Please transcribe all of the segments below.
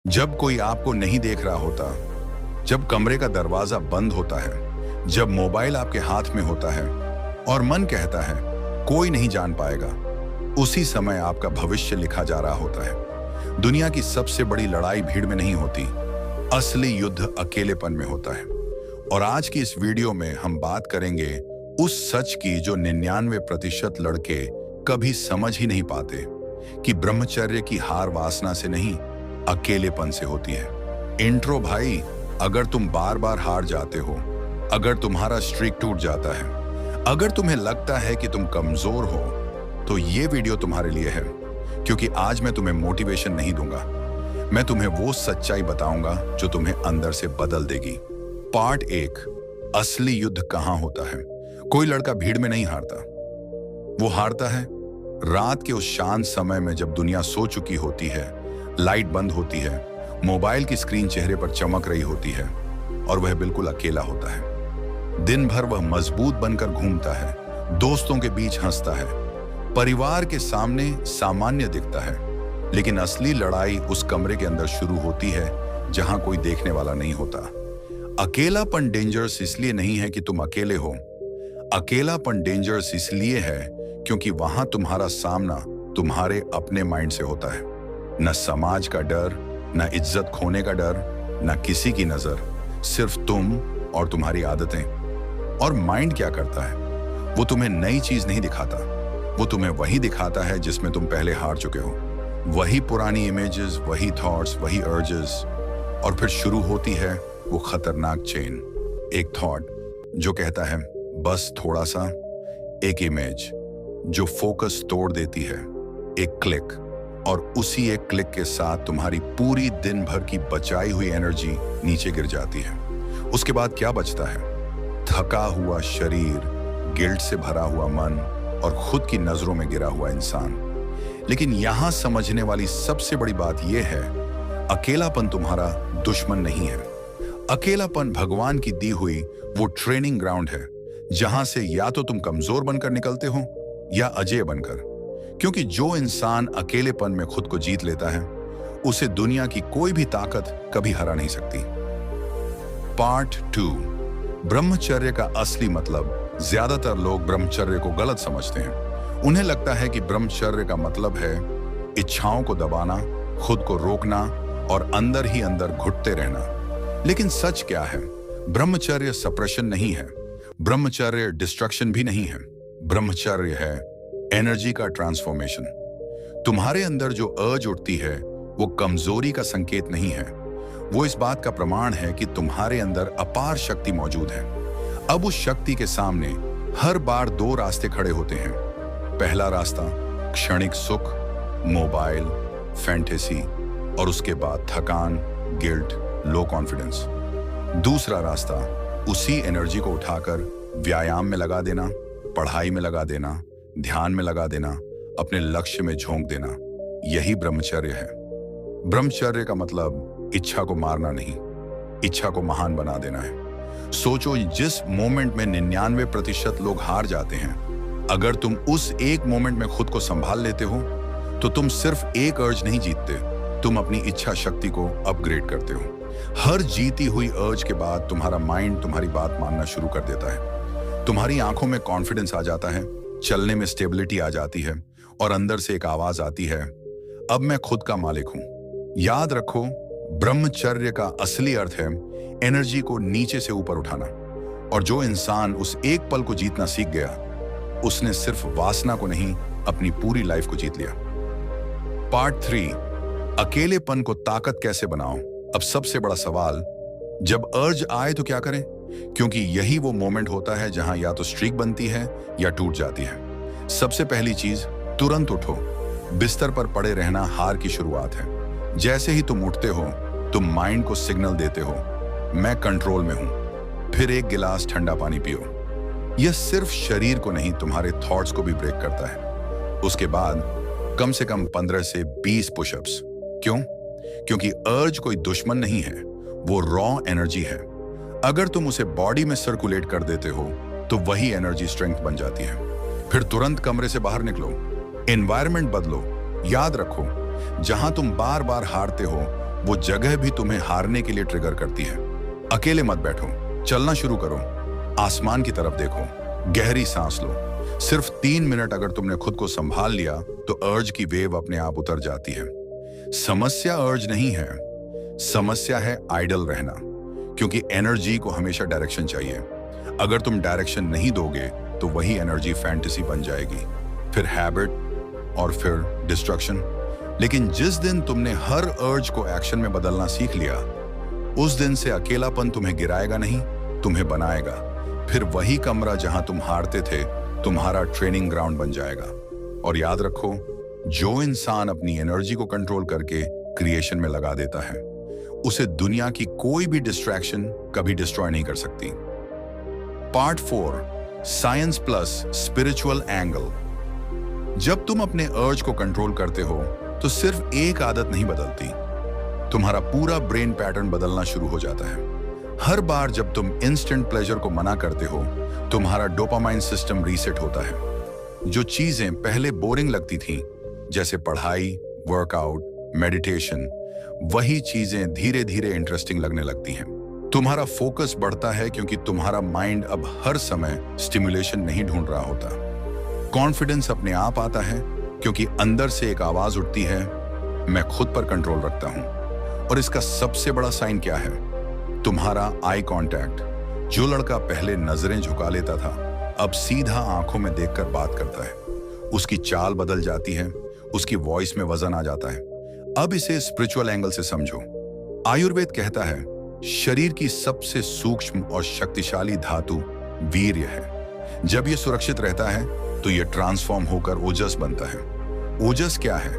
जब कोई आपको नहीं देख रहा होता, जब कमरे का दरवाजा बंद होता है, जब मोबाइल आपके हाथ में होता है और मन कहता है कोई नहीं जान पाएगा, उसी समय आपका भविष्य लिखा जा रहा होता है। दुनिया की सबसे बड़ी लड़ाई भीड़ में नहीं होती, असली युद्ध अकेलेपन में होता है। और आज की इस वीडियो में हम बात करेंगे उस सच की जो 99% लड़के कभी समझ ही नहीं पाते कि ब्रह्मचर्य की हार वासना से नहीं, अकेलेपन से होती है। इंट्रो भाई, अगर तुम बार बार हार जाते हो, अगर तुम्हारा स्ट्रीक टूट जाता है, अगर तुम्हें लगता है कि तुम कमजोर हो, तो ये वीडियो तुम्हारे लिए है। क्योंकि आज मैं तुम्हें मोटिवेशन नहीं दूंगा, मैं तुम्हें वो सच्चाई बताऊंगा जो तुम्हें अंदर से बदल देगी। पार्ट 1, असली युद्ध कहां होता है। कोई लड़का भीड़ में नहीं हारता, वो हारता है रात के उस शांत समय में, जब दुनिया सो चुकी होती है, लाइट बंद होती है, मोबाइल की स्क्रीन चेहरे पर चमक रही होती है और वह बिल्कुल अकेला होता है। दिन भर वह मजबूत बनकर घूमता है, दोस्तों के बीच हंसता है, परिवार के सामने सामान्य दिखता है, लेकिन असली लड़ाई उस कमरे के अंदर शुरू होती है जहां कोई देखने वाला नहीं होता। अकेलापन डेंजरस इसलिए नहीं है कि तुम अकेले हो, अकेलापन डेंजरस इसलिए है क्योंकि वहां तुम्हारा सामना तुम्हारे अपने माइंड से होता है। न समाज का डर, न इज्जत खोने का डर, न किसी की नजर, सिर्फ तुम और तुम्हारी आदतें। और माइंड क्या करता है? वो तुम्हें नई चीज नहीं दिखाता, वो तुम्हें वही दिखाता है जिसमें तुम पहले हार चुके हो। वही पुरानी इमेजेस, वही थॉट्स, वही अर्जेस। और फिर शुरू होती है वो खतरनाक चेन। एक थॉट जो कहता है बस थोड़ा सा, एक इमेज जो फोकस तोड़ देती है, एक क्लिक, और उसी एक क्लिक के साथ तुम्हारी पूरी दिन भर की बचाई हुई एनर्जी नीचे गिर जाती है। उसके बाद क्या बचता है? थका हुआ शरीर, गिल्ट से भरा हुआ मन और खुद की नजरों में गिरा हुआ इंसान। लेकिन यहां समझने वाली सबसे बड़ी बात यह है, अकेलापन तुम्हारा दुश्मन नहीं है। अकेलापन भगवान की दी हुई वो ट्रेनिंग ग्राउंड है जहां से या तो तुम कमजोर बनकर निकलते हो या अजेय बनकर। क्योंकि जो इंसान अकेलेपन में खुद को जीत लेता है, उसे दुनिया की कोई भी ताकत कभी हरा नहीं सकती। पार्ट 2, ब्रह्मचर्य का असली मतलब। ज्यादातर लोग ब्रह्मचर्य को गलत समझते हैं। उन्हें लगता है कि ब्रह्मचर्य का मतलब है इच्छाओं को दबाना, खुद को रोकना और अंदर ही अंदर घुटते रहना। लेकिन सच क्या है? ब्रह्मचर्य सप्रेशन नहीं है, ब्रह्मचर्य डिस्ट्रक्शन भी नहीं है। ब्रह्मचर्य है एनर्जी का ट्रांसफॉर्मेशन। तुम्हारे अंदर जो अर्ज उठती है वो कमजोरी का संकेत नहीं है, वो इस बात का प्रमाण है कि तुम्हारे अंदर अपार शक्ति मौजूद है। अब उस शक्ति के सामने हर बार 2 रास्ते खड़े होते हैं। पहला रास्ता क्षणिक सुख, मोबाइल, फैंटेसी, और उसके बाद थकान, गिल्ट, लो कॉन्फिडेंस। दूसरा रास्ता उसी एनर्जी को उठाकर व्यायाम में लगा देना, पढ़ाई में लगा देना, ध्यान में लगा देना, अपने लक्ष्य में झोंक देना। यही ब्रह्मचर्य है। ब्रह्मचर्य का मतलब इच्छा को मारना नहीं, इच्छा को महान बना देना है। सोचो, जिस मोमेंट में 99% लोग हार जाते हैं, अगर तुम उस एक मोमेंट में खुद को संभाल लेते हो, तो तुम सिर्फ एक अर्ज नहीं जीतते, तुम अपनी इच्छा शक्ति को अपग्रेड करते हो। हर जीती हुई अर्ज के बाद तुम्हारा माइंड तुम्हारी बात मानना शुरू कर देता है। तुम्हारी आंखों में कॉन्फिडेंस आ जाता है, चलने में स्टेबिलिटी आ जाती है, और अंदर से एक आवाज आती है, अब मैं खुद का मालिक हूं। याद रखो, ब्रह्मचर्य का असली अर्थ है एनर्जी को नीचे से ऊपर उठाना। और जो इंसान उस एक पल को जीतना सीख गया, उसने सिर्फ वासना को नहीं, अपनी पूरी लाइफ को जीत लिया। पार्ट 3, अकेलेपन को ताकत कैसे बनाओ। अब सबसे बड़ा सवाल, जब अर्ज आए तो क्या करें? क्योंकि यही वो मोमेंट होता है जहां या तो स्ट्रीक बनती है या टूट जाती है। सबसे पहली चीज, तुरंत उठो। बिस्तर पर पड़े रहना हार की शुरुआत है। जैसे ही तुम उठते हो, तुम माइंड को सिग्नल देते हो, मैं कंट्रोल में हूं। फिर एक गिलास ठंडा पानी पियो। यह सिर्फ शरीर को नहीं, तुम्हारे थॉट्स को भी ब्रेक करता है। उसके बाद कम से कम 15 से 20 पुशअप्स। क्यों? क्योंकि अर्ज कोई दुश्मन नहीं है, वो रॉ एनर्जी है। अगर तुम उसे बॉडी में सर्कुलेट कर देते हो, तो वही एनर्जी स्ट्रेंथ बन जाती है। फिर तुरंत कमरे से बाहर निकलो, एनवायरनमेंट बदलो। याद रखो, जहां तुम बार बार हारते हो, वो जगह भी तुम्हें हारने के लिए ट्रिगर करती है। अकेले मत बैठो, चलना शुरू करो, आसमान की तरफ देखो, गहरी सांस लो। सिर्फ 3 मिनट अगर तुमने खुद को संभाल लिया तो अर्ज की वेव अपने आप उतर जाती है। समस्या अर्ज नहीं है, समस्या है आइडल रहना, क्योंकि एनर्जी को हमेशा डायरेक्शन चाहिए। अगर तुम डायरेक्शन नहीं दोगे तो वही एनर्जी फैंटेसी बन जाएगी, फिर हैबिट और फिर डिस्ट्रक्शन। लेकिन जिस दिन तुमने हर अर्ज को एक्शन में बदलना सीख लिया, उस दिन से अकेलापन तुम्हें गिराएगा नहीं, तुम्हें बनाएगा। फिर वही कमरा जहां तुम हारते थे तुम्हारा ट्रेनिंग ग्राउंड बन जाएगा। और याद रखो, जो इंसान अपनी एनर्जी को कंट्रोल करके क्रिएशन में लगा देता है, उसे दुनिया की कोई भी डिस्ट्रैक्शन कभी डिस्ट्रॉय नहीं कर सकती। Part 4, science plus spiritual angle. जब तुम अपने अर्ज को कंट्रोल करते हो तो सिर्फ एक आदत नहीं बदलती, तुम्हारा पूरा ब्रेन पैटर्न बदलना शुरू हो जाता है। हर बार जब तुम इंस्टेंट प्लेजर को मना करते हो, तुम्हारा डोपामाइन सिस्टम रीसेट होता है। जो चीजें पहले बोरिंग लगती थीं, जैसे पढ़ाई, वर्कआउट, मेडिटेशन, वही चीजें धीरे धीरे इंटरेस्टिंग लगने लगती हैं। तुम्हारा फोकस बढ़ता है क्योंकि तुम्हारा माइंड अब हर समय स्टिमुलेशन नहीं ढूंढ रहा होता। कॉन्फिडेंस अपने आप आता है क्योंकि अंदर से एक आवाज उठती है, मैं खुद पर कंट्रोल रखता हूं। और इसका सबसे बड़ा साइन क्या है? तुम्हारा आई कांटेक्ट। जो लड़का पहले नजरें झुका लेता था, अब सीधा आंखों में देखकर बात करता है। उसकी चाल बदल जाती है, उसकी वॉइस में वजन आ जाता है। अब इसे स्पिरिचुअल एंगल से समझो। आयुर्वेद कहता है, शरीर की सबसे सूक्ष्म और शक्तिशाली धातु वीर्य है। जब यह सुरक्षित रहता है तो यह ट्रांसफॉर्म होकर ओजस बनता है। ओजस क्या है?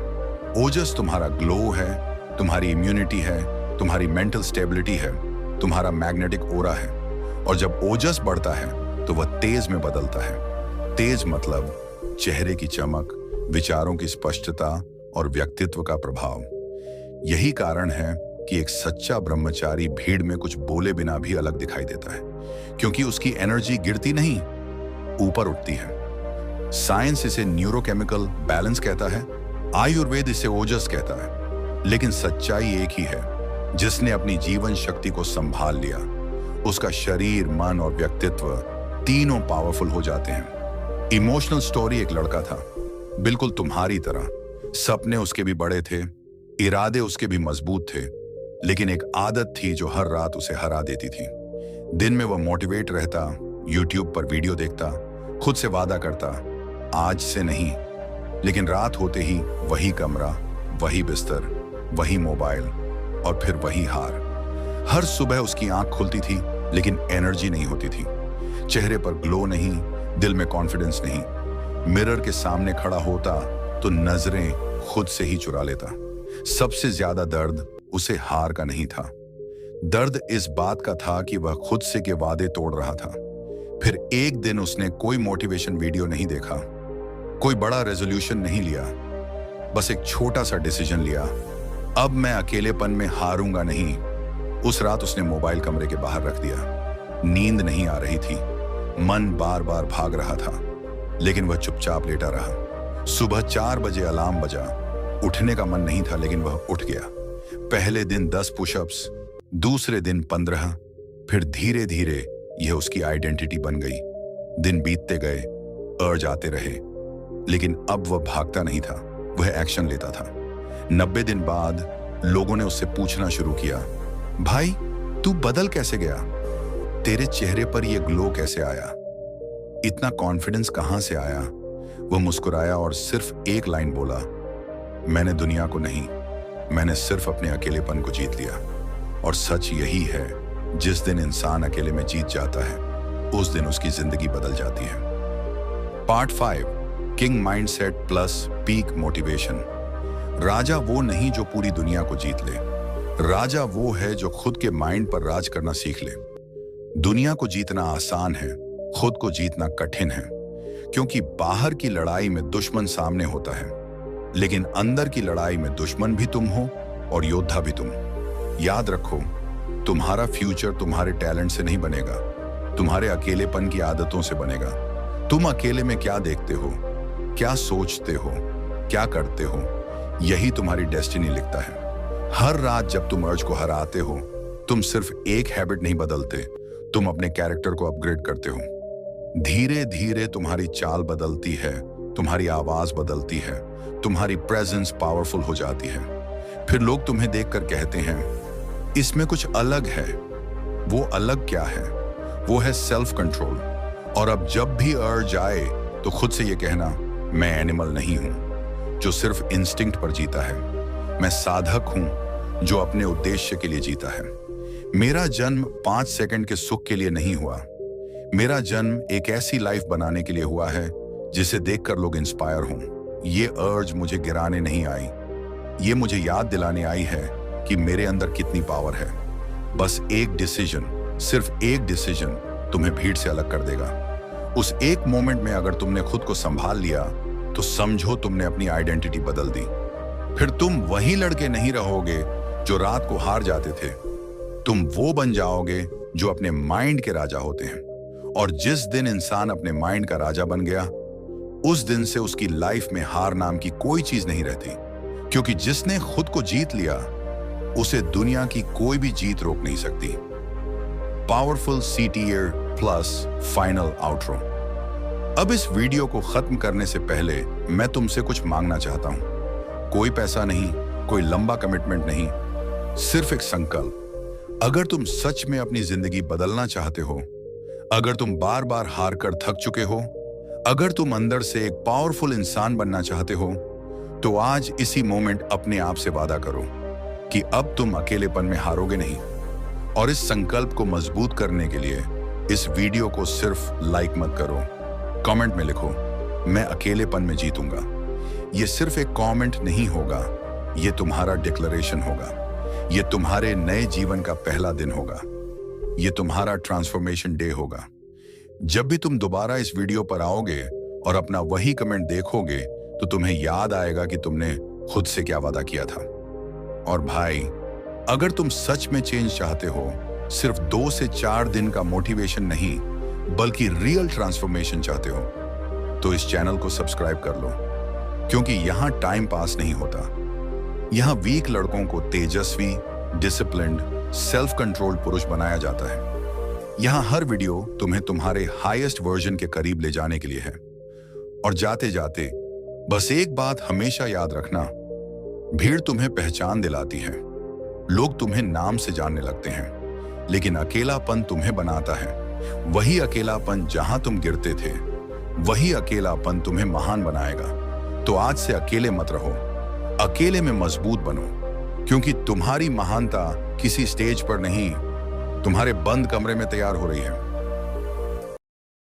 ओजस तुम्हारा ग्लो है, तुम्हारी इम्यूनिटी है, तुम्हारी मेंटल स्टेबिलिटी है, तुम्हारा मैग्नेटिक ओरा है। और जब ओजस बढ़ता है तो वह तेज में बदलता है। तेज मतलब चेहरे की चमक, विचारों की स्पष्टता और व्यक्तित्व का प्रभाव। यही कारण है कि एक सच्चा ब्रह्मचारी भीड़ में कुछ बोले बिना भी अलग दिखाई देता है, क्योंकि उसकी एनर्जी गिरती नहीं, ऊपर उठती है। साइंस इसे न्यूरोकेमिकल बैलेंस कहता है, आयुर्वेद इसे ओजस कहता है। लेकिन सच्चाई एक ही है, जिसने अपनी जीवन शक्ति को संभाल लिया, उसका शरीर, मन और व्यक्तित्व तीनों पावरफुल हो जाते हैं। इमोशनल स्टोरी एक लड़का था, बिल्कुल तुम्हारी तरह। सपने उसके भी बड़े थे, इरादे उसके भी मजबूत थे, लेकिन एक आदत थी जो हर रात उसे हरा देती थी। दिन में वह मोटिवेट रहता, यूट्यूब पर वीडियो देखता, खुद से वादा करता, आज से नहीं। लेकिन रात होते ही वही कमरा, वही बिस्तर, वही मोबाइल और फिर वही हार। हर सुबह उसकी आंख खुलती थी, लेकिन एनर्जी नहीं होती थी। चेहरे पर ग्लो नहीं, दिल में कॉन्फिडेंस नहीं। मिरर के सामने खड़ा होता तो नजरें खुद से ही चुरा लेता। सबसे ज्यादा दर्द उसे हार का नहीं था, दर्द इस बात का था कि वह खुद से के वादे तोड़ रहा था। फिर एक दिन उसने कोई मोटिवेशन वीडियो नहीं देखा, कोई बड़ा रेजोल्यूशन नहीं लिया, बस एक छोटा सा डिसीजन लिया, अब मैं अकेलेपन में हारूंगा नहीं। उस रात उसने मोबाइल कमरे के बाहर रख दिया। नींद नहीं आ रही थी, मन बार बार भाग रहा था, लेकिन वह चुपचाप लेटा रहा। सुबह 4 बजे अलार्म बजा। उठने का मन नहीं था, लेकिन वह उठ गया। पहले दिन 10 पुशअप्स, दूसरे दिन 15, फिर धीरे धीरे यह उसकी आइडेंटिटी बन गई। दिन बीतते गए, अर्ज आते रहे, लेकिन अब वह भागता नहीं था, वह एक्शन लेता था। 90 दिन बाद लोगों ने उससे पूछना शुरू किया, भाई तू बदल कैसे गया? तेरे चेहरे पर यह ग्लो कैसे आया? इतना कॉन्फिडेंस कहां से आया? वह मुस्कुराया और सिर्फ एक लाइन बोला, मैंने दुनिया को नहीं, मैंने सिर्फ अपने अकेलेपन को जीत लिया। और सच यही है, जिस दिन इंसान अकेले में जीत जाता है, उस दिन उसकी जिंदगी बदल जाती है। Part 5, king mindset plus peak motivation. राजा वो नहीं जो पूरी दुनिया को जीत ले, राजा वो है जो खुद के माइंड पर राज करना सीख ले। दुनिया को जीतना आसान है, खुद को जीतना कठिन है, क्योंकि बाहर की लड़ाई में दुश्मन सामने होता है, लेकिन अंदर की लड़ाई में दुश्मन भी तुम हो और योद्धा भी तुम। याद रखो, तुम्हारा फ्यूचर तुम्हारे टैलेंट से नहीं बनेगा, तुम्हारे अकेलेपन की आदतों से बनेगा। तुम अकेले में क्या देखते हो, क्या सोचते हो, क्या करते हो, यही तुम्हारी डेस्टिनी लिखता है। हर रात जब तुम अर्ज को हराते हो, तुम सिर्फ एक हैबिट नहीं बदलते, तुम अपने कैरेक्टर को अपग्रेड करते हो। धीरे धीरे तुम्हारी चाल बदलती है, तुम्हारी आवाज बदलती है, तुम्हारी प्रेजेंस पावरफुल हो जाती है। फिर लोग तुम्हें देखकर कहते हैं, इसमें कुछ अलग है। वो अलग क्या है? वो है सेल्फ कंट्रोल। और अब जब भी अर्ज आए तो खुद से ये कहना, मैं एनिमल नहीं हूं जो सिर्फ इंस्टिंक्ट पर जीता है। मैं साधक हूं जो अपने उद्देश्य के लिए जीता है। मेरा जन्म 5 सेकंड के सुख के लिए नहीं हुआ। मेरा जन्म एक ऐसी लाइफ बनाने के लिए हुआ है जिसे देखकर लोग इंस्पायर हों। ये अर्ज मुझे गिराने नहीं आई, ये मुझे याद दिलाने आई है कि मेरे अंदर कितनी पावर है। बस एक डिसीजन, सिर्फ एक डिसीजन तुम्हें भीड़ से अलग कर देगा। उस एक मोमेंट में अगर तुमने खुद को संभाल लिया तो समझो तुमने अपनी आइडेंटिटी बदल दी। फिर तुम वही लड़के नहीं रहोगे जो रात को हार जाते थे। तुम वो बन जाओगे जो अपने माइंड के राजा होते हैं। और जिस दिन इंसान अपने माइंड का राजा बन गया, उस दिन से उसकी लाइफ में हार नाम की कोई चीज नहीं रहती। क्योंकि जिसने खुद को जीत लिया, उसे दुनिया की कोई भी जीत रोक नहीं सकती। Powerful CTR plus final outro. अब इस वीडियो को खत्म करने से पहले मैं तुमसे कुछ मांगना चाहता हूं। कोई पैसा नहीं, कोई लंबा कमिटमेंट नहीं, सिर्फ एक संकल्प। अगर तुम सच में अपनी जिंदगी बदलना चाहते हो, अगर तुम बार बार हार कर थक चुके हो, अगर तुम अंदर से एक पावरफुल इंसान बनना चाहते हो, तो आज इसी मोमेंट अपने आप से वादा करो कि अब तुम अकेलेपन में हारोगे नहीं। और इस संकल्प को मजबूत करने के लिए इस वीडियो को सिर्फ लाइक मत करो, कमेंट में लिखो, मैं अकेलेपन में जीतूंगा। ये सिर्फ एक कमेंट नहीं होगा, ये तुम्हारा डिक्लेरेशन होगा। ये तुम्हारे नए जीवन का पहला दिन होगा। ये तुम्हारा ट्रांसफॉर्मेशन डे होगा। जब भी तुम दोबारा इस वीडियो पर आओगे और अपना वही कमेंट देखोगे, तो तुम्हें याद आएगा कि तुमने खुद से क्या वादा किया था। और भाई, अगर तुम सच में चेंज चाहते हो, सिर्फ 2 से 4 दिन का मोटिवेशन नहीं, बल्कि रियल ट्रांसफॉर्मेशन चाहते हो, तो इस चैनल को सब्सक्राइब कर लो। क्योंकि यहां टाइम पास नहीं होता। यहां वीक लड़कों को तेजस्वी, डिसिप्लिन्ड, सेल्फ कंट्रोल्ड पुरुष बनाया जाता है। यहां हर वीडियो तुम्हें तुम्हारे हाईएस्ट वर्जन के करीब ले जाने के लिए है। और जाते जाते बस एक बात हमेशा याद रखना, भीड़ तुम्हें पहचान दिलाती है, लोग तुम्हें नाम से जानने लगते हैं, लेकिन अकेलापन तुम्हें बनाता है। वही अकेलापन जहां तुम गिरते थे, वही अकेलापन तुम्हें महान बनाएगा। तो आज से अकेले मत रहो, अकेले में मजबूत बनो। क्योंकि तुम्हारी महानता किसी स्टेज पर नहीं, तुम्हारे बंद कमरे में तैयार हो रही है।